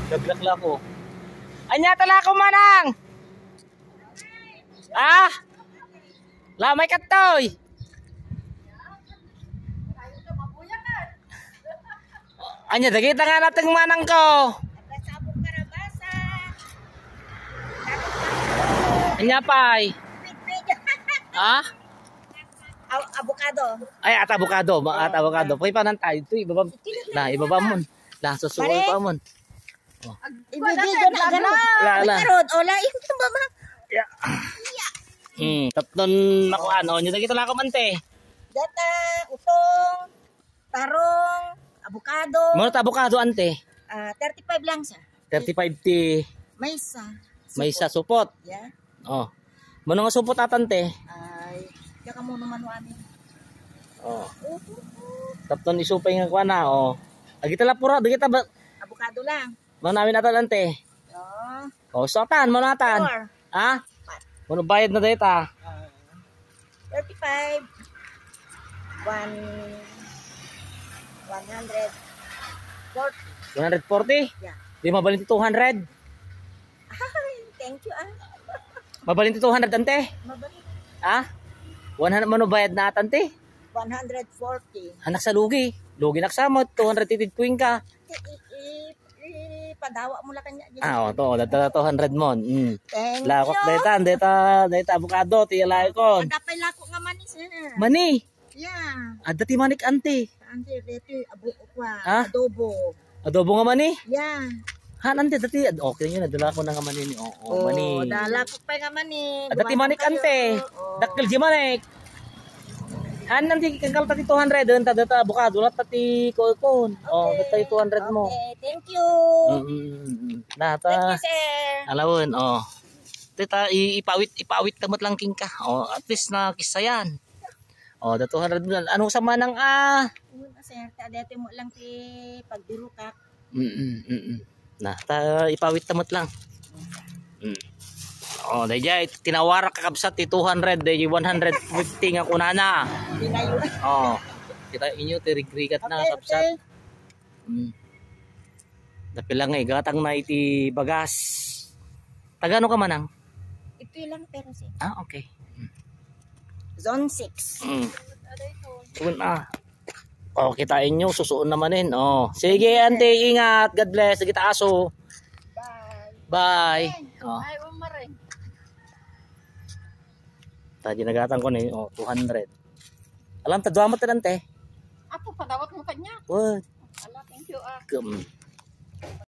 Gaglakla ko. Anya tala ko manang. Ah? Lamay katoy. Anya dagita nga nating manang ko. Anya pay. Ah? Avocado. Ay, at avocado. At avocado. Pwede pa nang tayo. Ito, ibaba. Na, ibaba mo. La, susuol pa mo. Ibibigyan na gano'n. La. Karod, ola, yung baba. Tatlon ako ano. Nyo dagita lang ako mante. Data, utong, tarong, avocado. Mga avocado ante. 35 lang siya. 35 ti. May isa. May isa supot. Yeah. Oh. Mano nga supot atante. Ay, kaya mo naman wani. Oh. Tapon isupay nga kwa na oh. Agita la pura, dagita ba? Avocado lang. Mo namin atante. Oh, sotan mo natan. Ha? Mo bayad na data. 35 140. 140? Yeah. Di mabalin ti 200. Thank you Mabalin ti 200 ante. Mabalik. Ha? 100 mo bayad na atante. 140. Anak sa lugi. Lugi naksamot 200 titid kuin ka. Padawa mo la kanya. Ah, to, data 200 mon. Thank Lakot you. data avocado ti alay kon. Dapay lako nga mani sir. Mani. Yeah. Dati manik ante. Ante dito Ha? adobo. Adobo nga mani. Yeah. Han ante dati okay yun nadala ko na nga mani ni. Oo, mani. Dala ko pa nga mani. Dati manik ante. Dakkel di manik. Han nanti kangkal tati 200 data avocado lat tati kon. Oh, dati 200 mo. Okay, thank you. Nata. Thank you, sir. Alawon, oh. Tita ipawit tamot lang king ka. Oh, at least na kisayan. Oh, da 200 mo. Anong sama nang Sir, dati mo lang ti pagduro ka. Na, ta ipawit tamot lang. Oh, dayjay tinawara ka kabsat ti 200, dayjay 150 nga kunana. Dinayo. Oh. Kita inyo ti rigrigat na kabsat. Dapilang nga gatang na iti bagas. Tagano ka manang? Ito lang pero sir. Ah, okay. Zone 6. Oh, kitain nyo, susuon namanin. Oh. Sige, ante, ingat. God bless. Sige, aso. Bye. Bye. Oh. Ay, umaray. Tadi nagatan ko ni 200. Alam, tadwa mo ante. Apo, padawat mo kanya. What? Ala, thank you.